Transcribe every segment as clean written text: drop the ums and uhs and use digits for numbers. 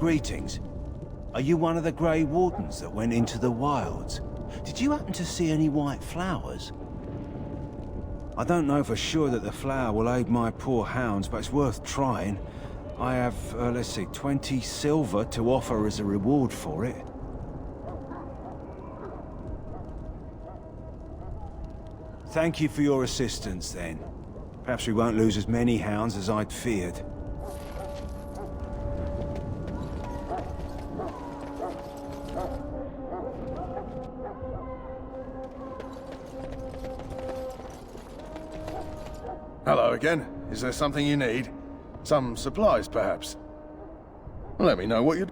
greetings. Are you one of the Grey Wardens that went into the wilds? Did you happen to see any white flowers? I don't know for sure that the flower will aid my poor hounds, but it's worth trying. I have, let's see, 20 silver to offer as a reward for it. Thank you for your assistance, then. Perhaps we won't lose as many hounds as I'd feared. Hello again. Is there something you need? Some supplies, perhaps? Let me know what you...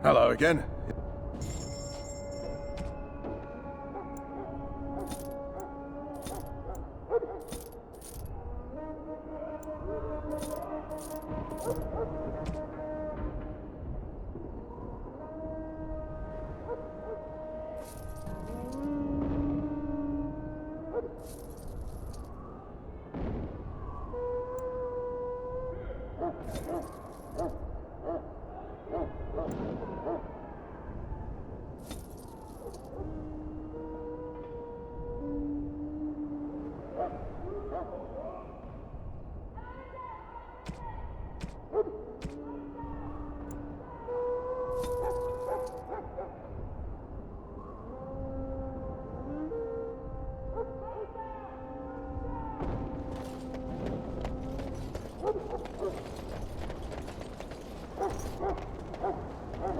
Hello again.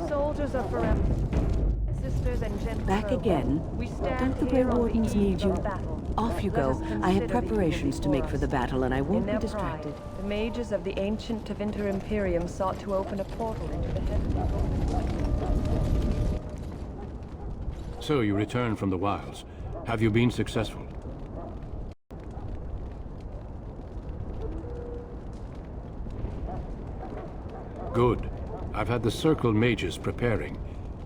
Soldiers are forever. Sisters and gentlemen. Back again? Don't the Grey Wardens need you? Off you go. I have preparations to make for the battle, and I won't be distracted. The mages of the ancient Tevinter Imperium sought to open a portal into the heavens. So you returned from the wilds. Have you been successful? Good. I've had the Circle mages preparing.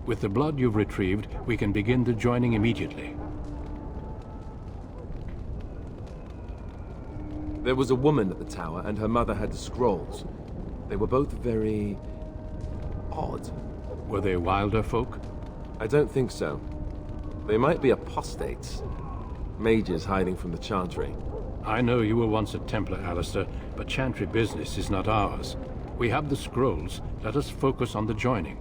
With the blood you've retrieved, we can begin the joining immediately. There was a woman at the tower, and her mother had the scrolls. They were both very... odd. Were they wilder folk? I don't think so. They might be apostates. Mages hiding from the Chantry. I know you were once a Templar, Alistair, but Chantry business is not ours. We have the scrolls. Let us focus on the joining.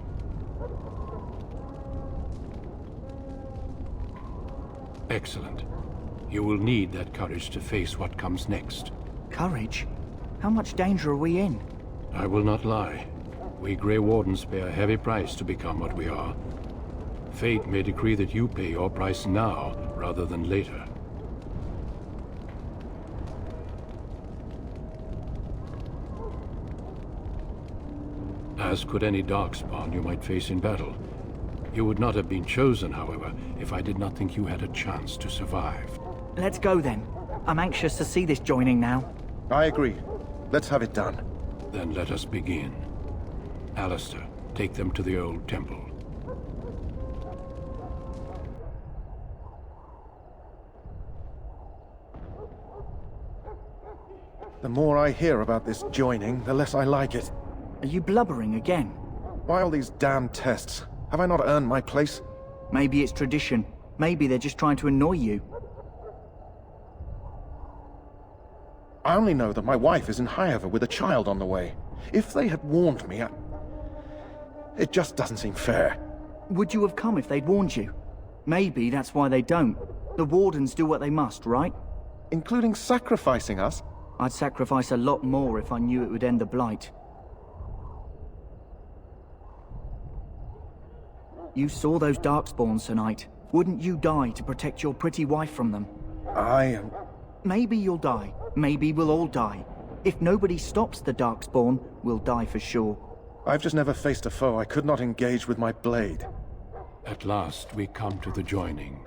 Excellent. You will need that courage to face what comes next. Courage? How much danger are we in? I will not lie. We Grey Wardens pay a heavy price to become what we are. Fate may decree that you pay your price now, rather than later. As could any darkspawn you might face in battle. You would not have been chosen, however, if I did not think you had a chance to survive. Let's go then. I'm anxious to see this joining now. I agree. Let's have it done. Then let us begin. Alistair, take them to the old temple. The more I hear about this joining, the less I like it. Are you blubbering again? Why all these damn tests? Have I not earned my place? Maybe it's tradition. Maybe they're just trying to annoy you. I only know that my wife is in Highever with a child on the way. If they had warned me, it just doesn't seem fair. Would you have come if they'd warned you? Maybe that's why they don't. The Wardens do what they must, right? Including sacrificing us? I'd sacrifice a lot more if I knew it would end the Blight. You saw those Darkspawns tonight. Wouldn't you die to protect your pretty wife from them? Maybe you'll die. Maybe we'll all die. If nobody stops the Darkspawn, we'll die for sure. I've just never faced a foe I could not engage with my blade. At last, we come to the joining.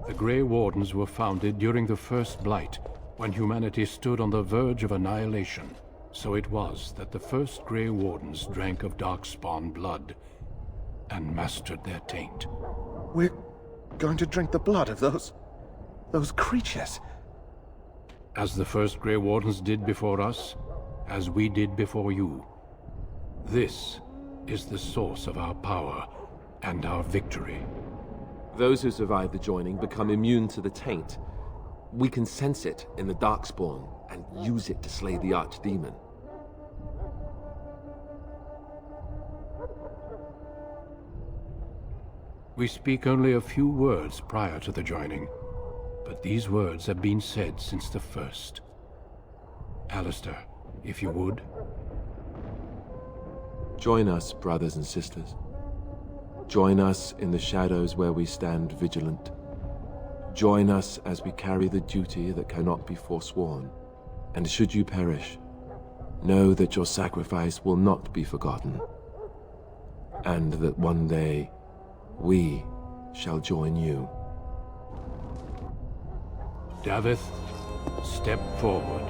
The Grey Wardens were founded during the First Blight, when humanity stood on the verge of annihilation. So it was that the first Grey Wardens drank of Darkspawn blood and mastered their taint. We're going to drink the blood of those creatures. As the first Grey Wardens did before us, as we did before you. This is the source of our power and our victory. Those who survive the joining become immune to the taint. We can sense it in the Darkspawn and use it to slay the Archdemon. We speak only a few words prior to the joining, but these words have been said since the first. Alistair, if you would. Join us, brothers and sisters. Join us in the shadows where we stand vigilant. Join us as we carry the duty that cannot be forsworn. And should you perish, know that your sacrifice will not be forgotten. And that one day, we shall join you. Davith, step forward.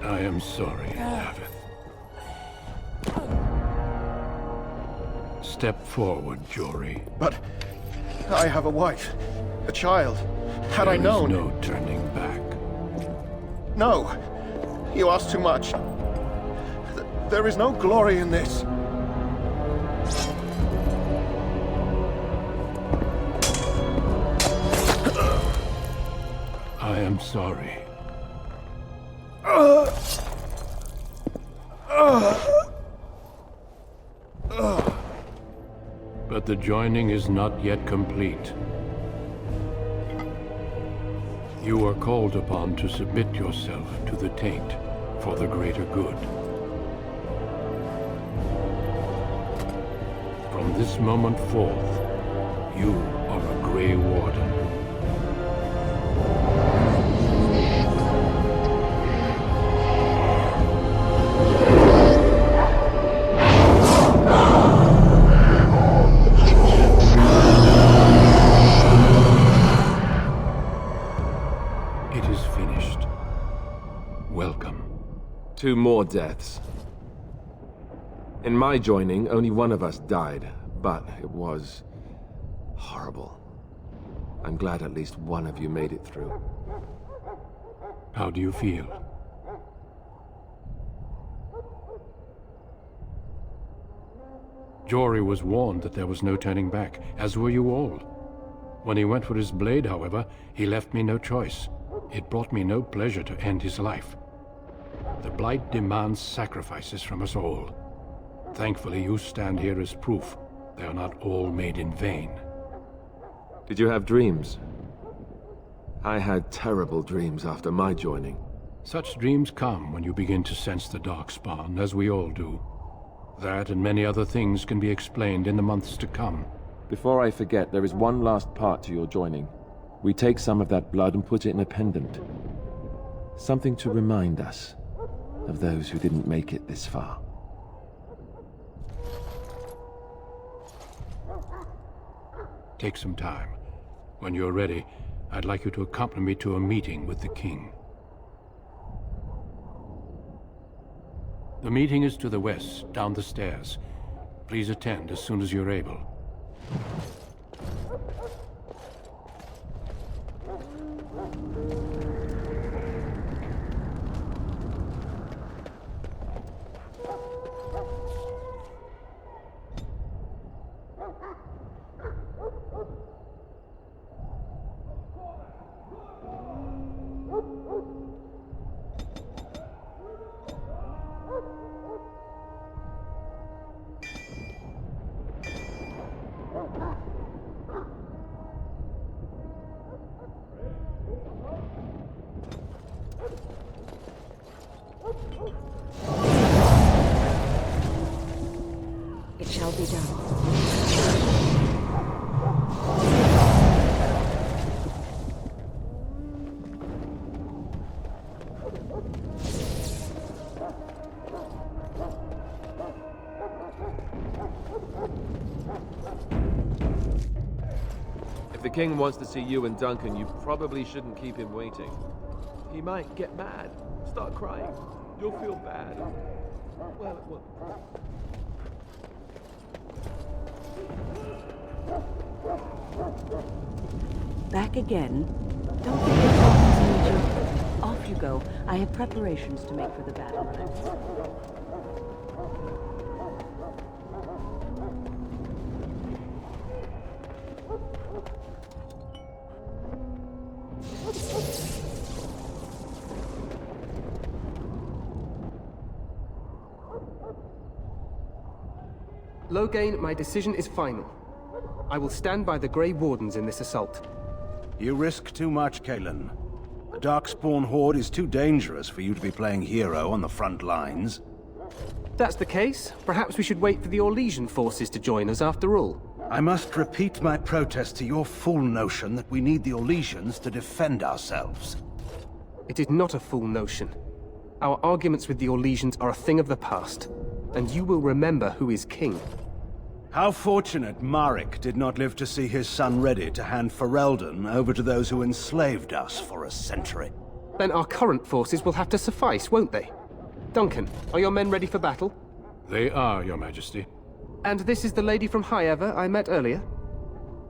I am sorry, Davith. Step forward, Jory. But I have a wife, a child. Had I known... There is no turning back. No, you ask too much. There is no glory in this. I am sorry. But the joining is not yet complete. You are called upon to submit yourself to the taint for the greater good. From this moment forth, you are a Grey Warden. Two more deaths. In my joining, only one of us died, but it was horrible. I'm glad at least one of you made it through. How do you feel? Jory was warned that there was no turning back, as were you all. When he went for his blade, however, he left me no choice. It brought me no pleasure to end his life. The Blight demands sacrifices from us all. Thankfully, you stand here as proof they are not all made in vain. Did you have dreams? I had terrible dreams after my joining. Such dreams come when you begin to sense the Darkspawn, as we all do. That and many other things can be explained in the months to come. Before I forget, there is one last part to your joining. We take some of that blood and put it in a pendant. Something to remind us of those who didn't make it this far. Take some time. When you're ready, I'd like you to accompany me to a meeting with the king. The meeting is to the west, down the stairs. Please attend as soon as you're able. It shall be done. If the king wants to see you and Duncan, you probably shouldn't keep him waiting. He might get mad, start crying. You'll feel bad. Well. Back again? Don't forget Wardens, Major. Off you go. I have preparations to make for the battle. Loghain, my decision is final. I will stand by the Grey Wardens in this assault. You risk too much, Kalen. The Darkspawn Horde is too dangerous for you to be playing hero on the front lines. If that's the case, perhaps we should wait for the Orlesian forces to join us after all. I must repeat my protest to your fool notion that we need the Orlesians to defend ourselves. It is not a fool notion. Our arguments with the Orlesians are a thing of the past, and you will remember who is king. How fortunate Marek did not live to see his son ready to hand Ferelden over to those who enslaved us for a century. Then our current forces will have to suffice, won't they? Duncan, are your men ready for battle? They are, Your Majesty. And this is the lady from High Ever I met earlier?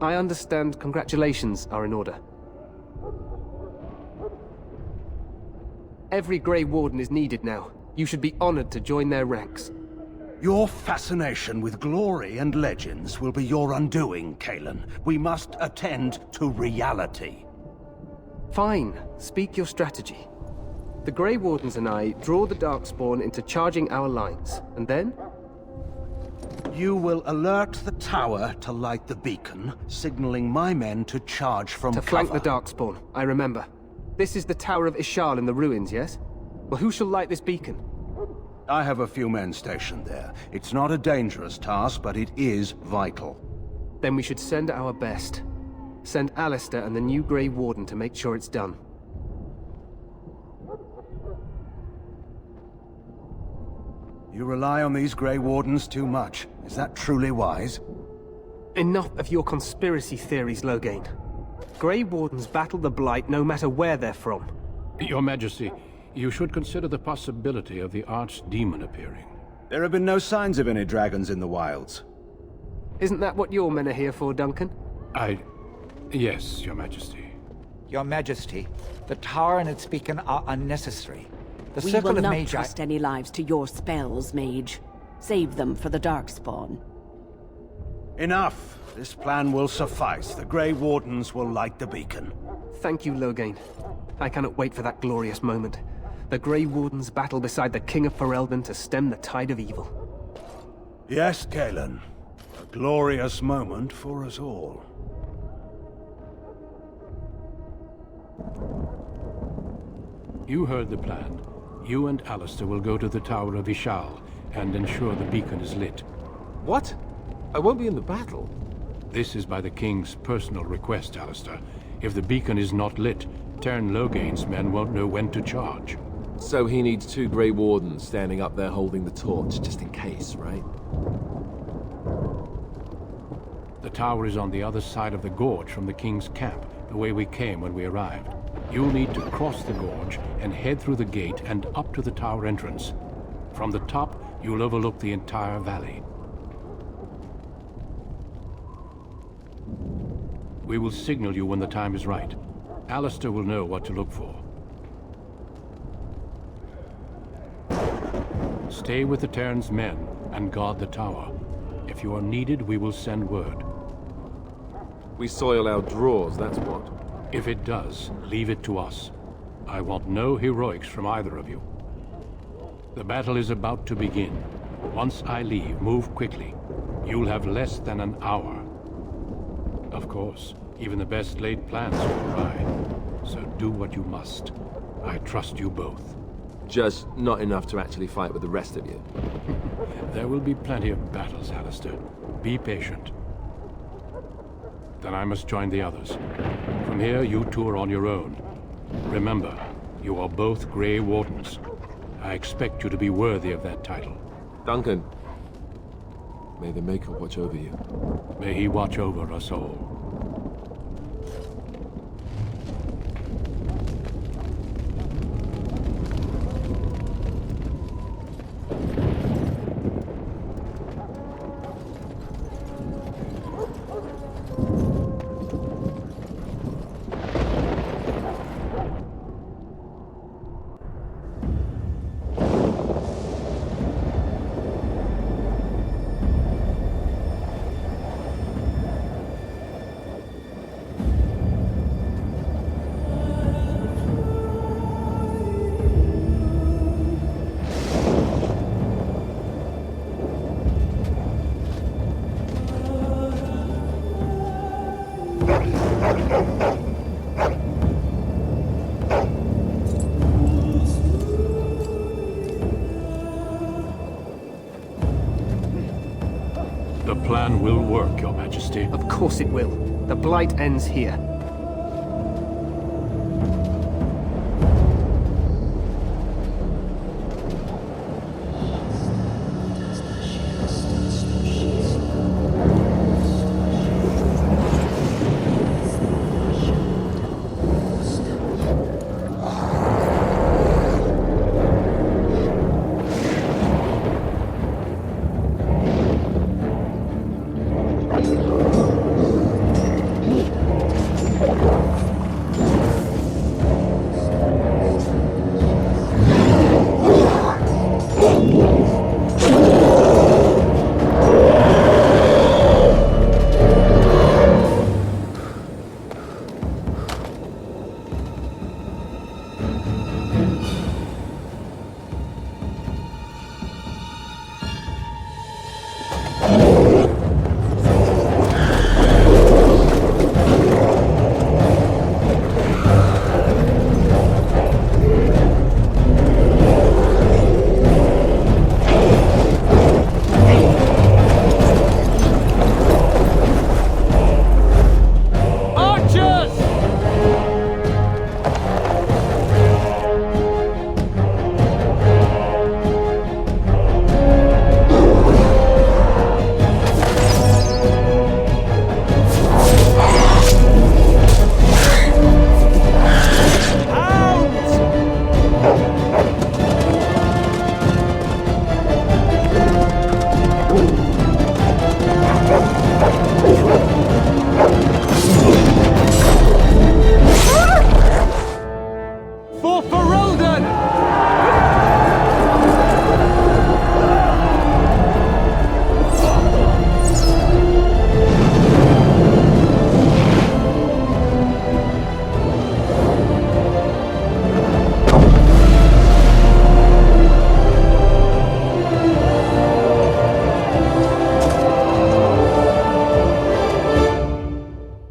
I understand congratulations are in order. Every Grey Warden is needed now. You should be honored to join their ranks. Your fascination with glory and legends will be your undoing, Kalen. We must attend to reality. Fine. Speak your strategy. The Grey Wardens and I draw the Darkspawn into charging our lines, and then? You will alert the tower to light the beacon, signaling my men to charge from To cover. flank the Darkspawn, I remember. This is the Tower of Ishal in the ruins, yes? Well, who shall light this beacon? I have a few men stationed there. It's not a dangerous task, but it is vital. Then we should send our best. Send Alistair and the new Grey Warden to make sure it's done. You rely on these Grey Wardens too much. Is that truly wise? Enough of your conspiracy theories, Loghain. Grey Wardens battle the Blight no matter where they're from. Your Majesty, you should consider the possibility of the Archdemon appearing. There have been no signs of any dragons in the wilds. Isn't that what your men are here for, Duncan? Yes, Your Majesty. Your Majesty, the tower and its beacon are unnecessary. The We circle will of not Mage... trust any lives to your spells, Mage. Save them for the Darkspawn. Enough! This plan will suffice. The Grey Wardens will light the beacon. Thank you, Loghain. I cannot wait for that glorious moment. The Grey Wardens battle beside the King of Ferelden to stem the tide of evil. Yes, Kalen. A glorious moment for us all. You heard the plan. You and Alistair will go to the Tower of Ishal and ensure the beacon is lit. What? I won't be in the battle. This is by the King's personal request, Alistair. If the beacon is not lit, Tern Loghain's men won't know when to charge. So he needs 2 Grey Wardens standing up there holding the torch, just in case, right? The tower is on the other side of the gorge from the King's camp, the way we came when we arrived. You'll need to cross the gorge and head through the gate and up to the tower entrance. From the top, you'll overlook the entire valley. We will signal you when the time is right. Alistair will know what to look for. Stay with the Terran's men and guard the tower. If you are needed, we will send word. We soil our drawers, that's what. If it does, leave it to us. I want no heroics from either of you. The battle is about to begin. Once I leave, move quickly. You'll have less than an hour. Of course, even the best laid plans go awry. So do what you must. I trust you both. Just not enough to actually fight with the rest of you. There will be plenty of battles, Alistair. Be patient. Then I must join the others. From here, you two are on your own. Remember, you are both Grey Wardens. I expect you to be worthy of that title. Duncan, may the Maker watch over you. May he watch over us all. The plan will work, Your Majesty. Of course it will. The Blight ends here.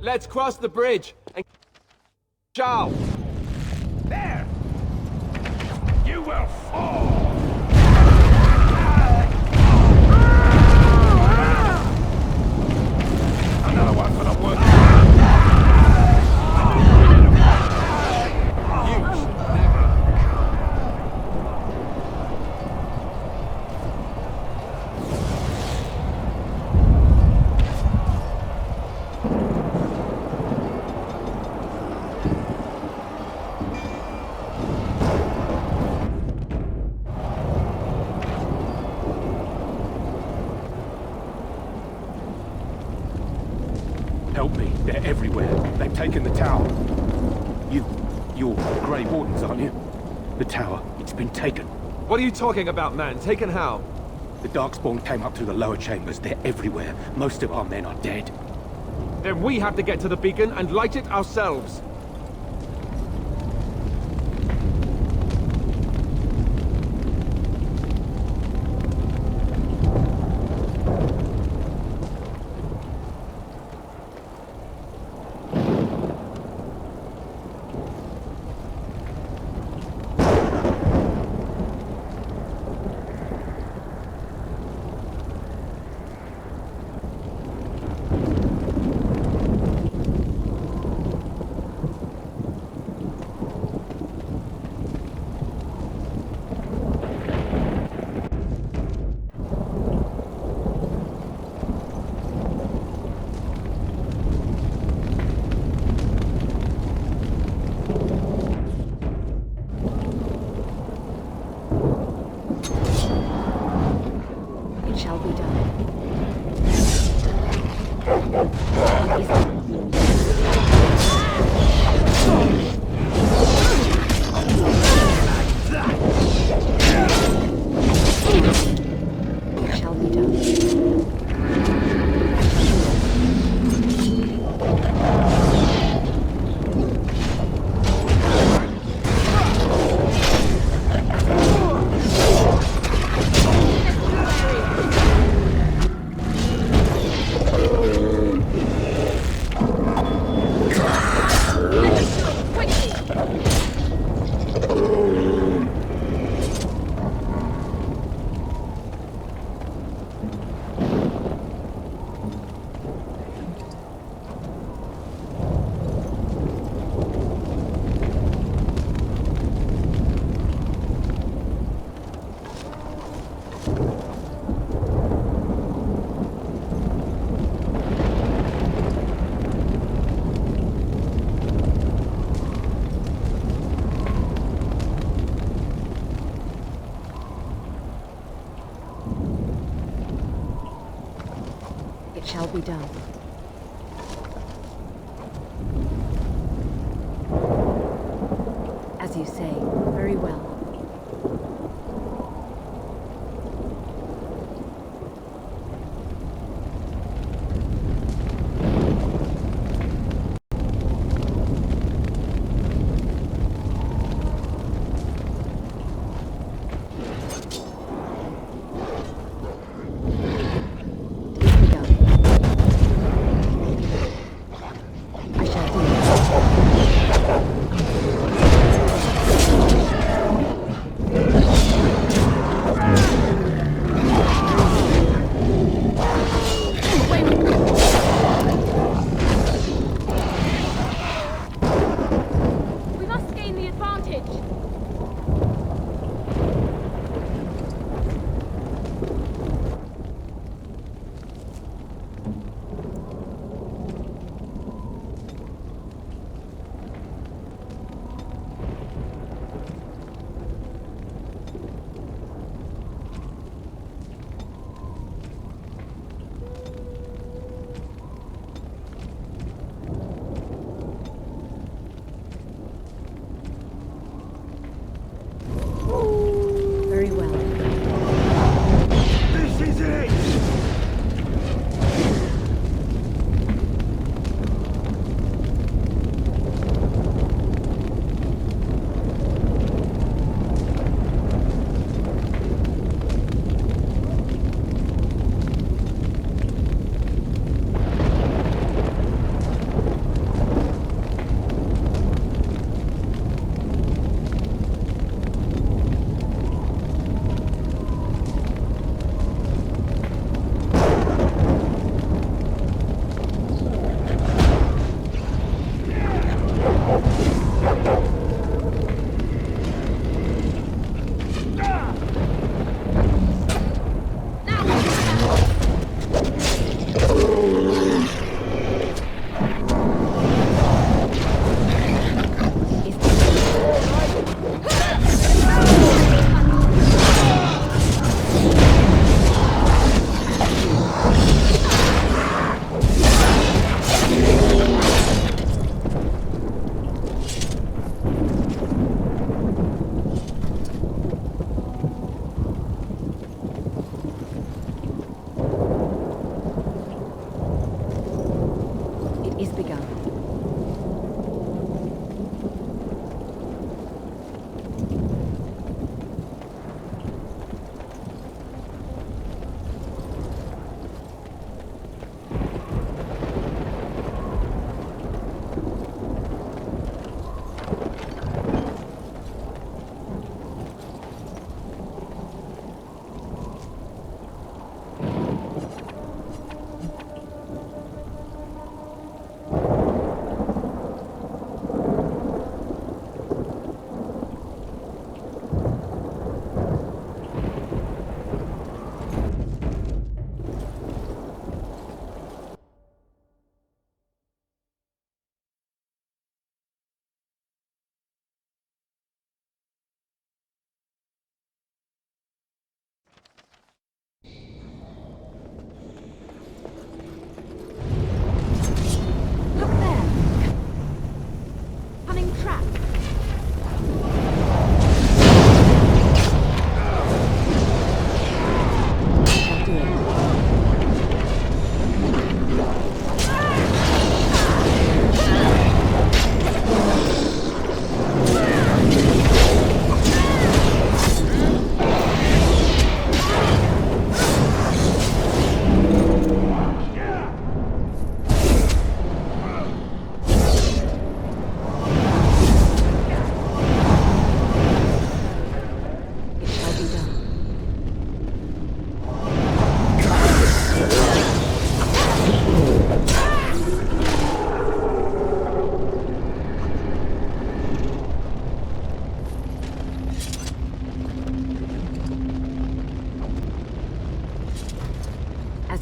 Let's cross the bridge and Charles. There! You will fall! Another one for the work. You should never. Help me. They're everywhere. They've taken the tower. You're Grey Wardens, aren't you? The tower. It's been taken. What are you talking about, man? Taken how? The Darkspawn came up through the lower chambers. They're everywhere. Most of our men are dead. Then we have to get to the beacon and light it ourselves. be done. It shall be done. It shall be done. As you say, very well. Be done.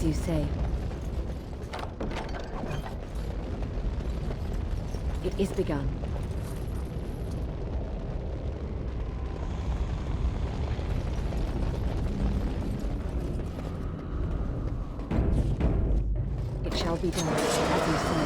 As you say. It is begun. It shall be done, as you say.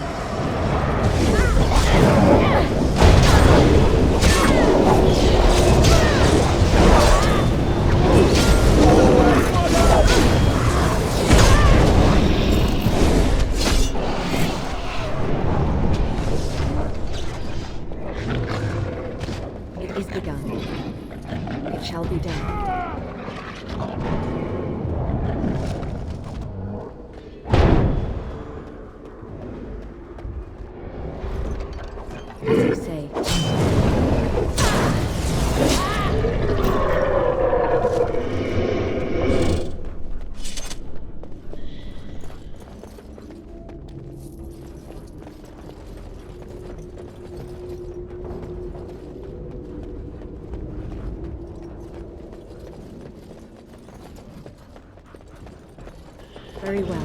It is begun. It shall be done. As you say. Very well.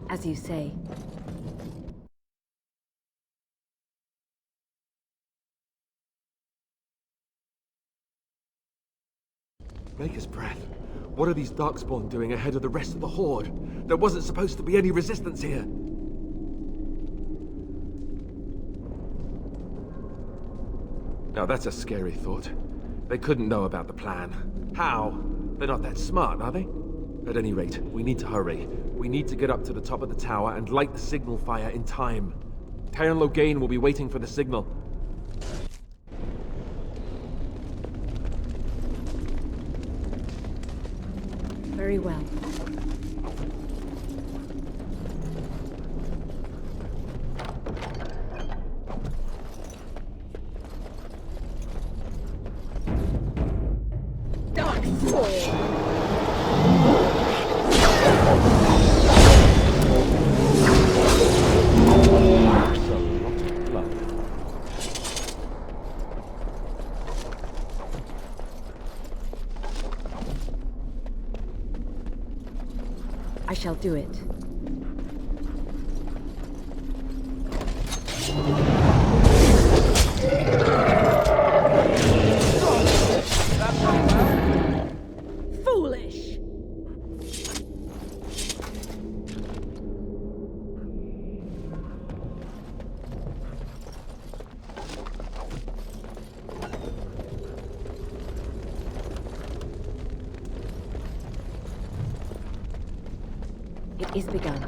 As you say. Maker's breath. What are these Darkspawn doing ahead of the rest of the Horde? There wasn't supposed to be any resistance here. Now that's a scary thought. They couldn't know about the plan. How? They're not that smart, are they? At any rate, we need to hurry. We need to get up to the top of the tower and light the signal fire in time. Terran Loghain will be waiting for the signal. Very well. I shall do it. Foolish! It is begun.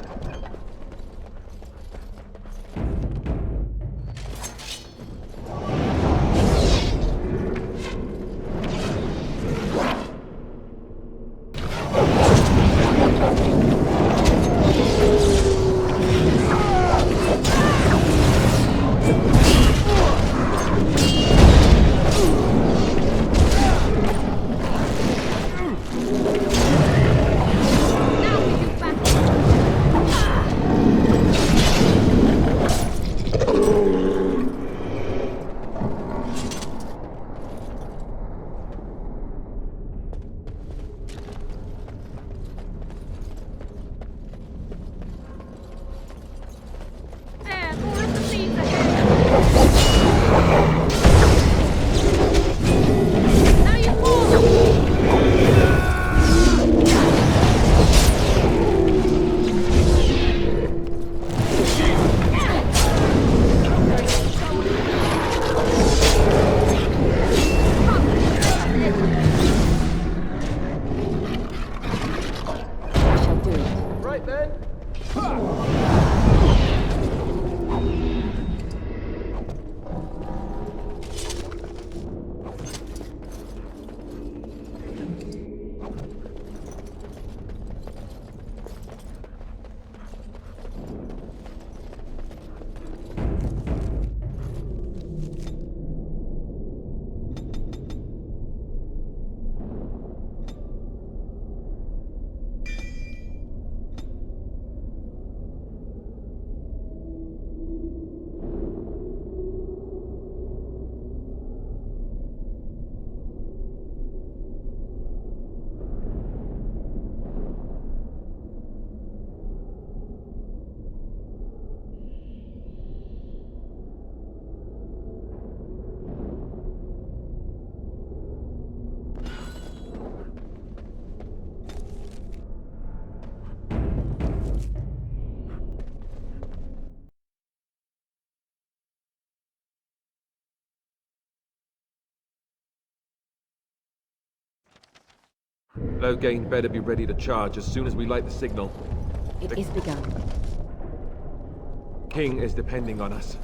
Loghain better be ready to charge as soon as we light the signal. It is begun. King is depending on us.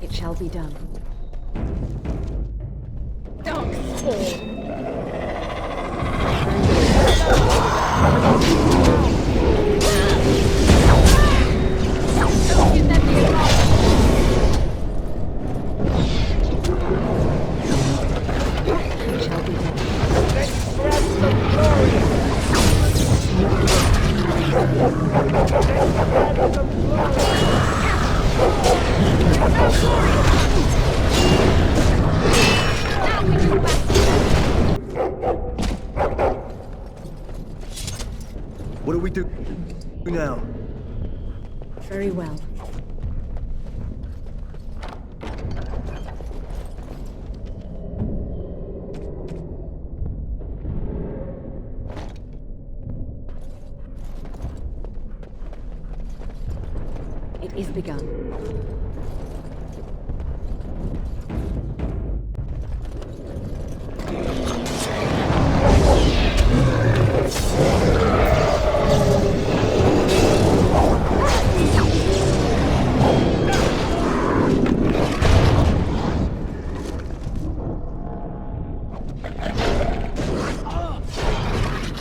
It shall be done. What do we do now? Very well. It is begun.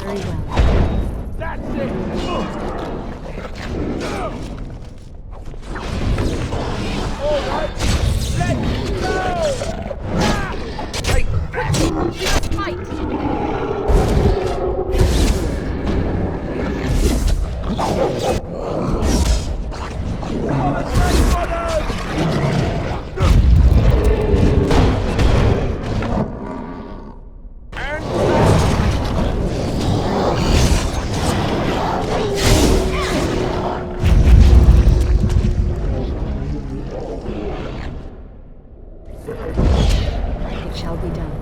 Very well. That's it! All right, let's go! It shall be done.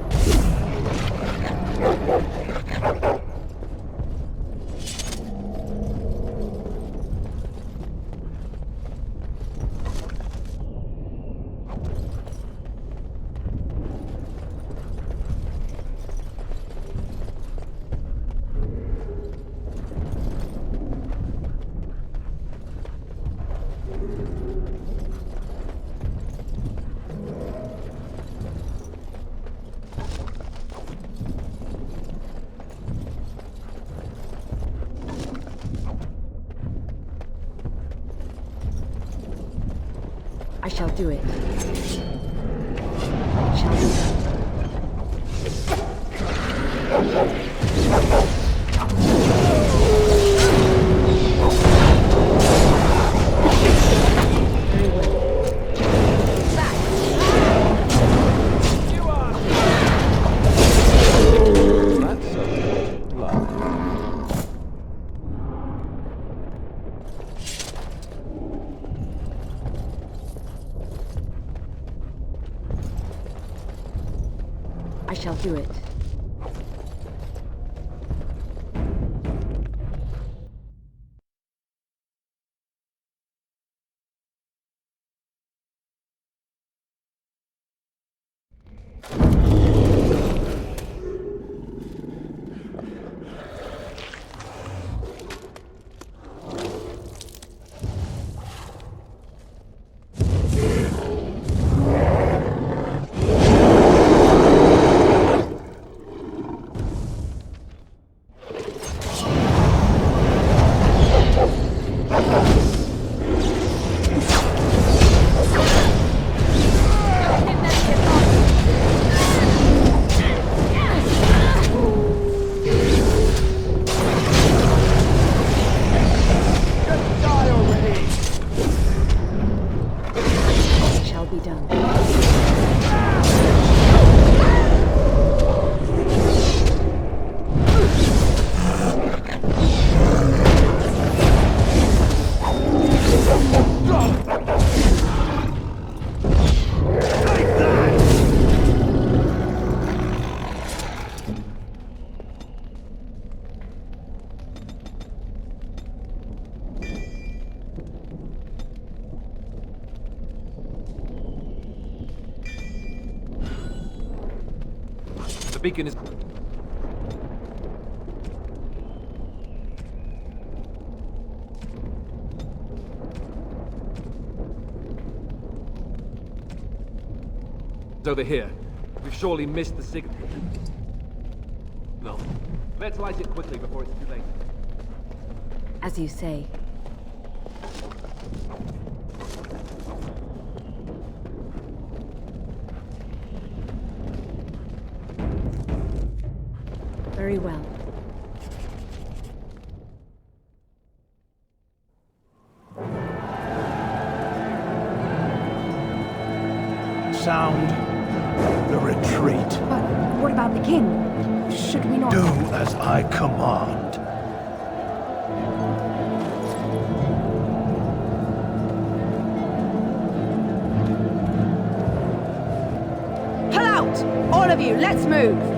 I shall do it. It shall be done. Very well. I shall do it. I'll be done. The beacon is... over here. We've surely missed the signal. No. Let's light it quickly before it's too late. As you say. Very well. Sound the retreat. But what about the king? Should we not... Do as I command. Pull out! All of you, let's move!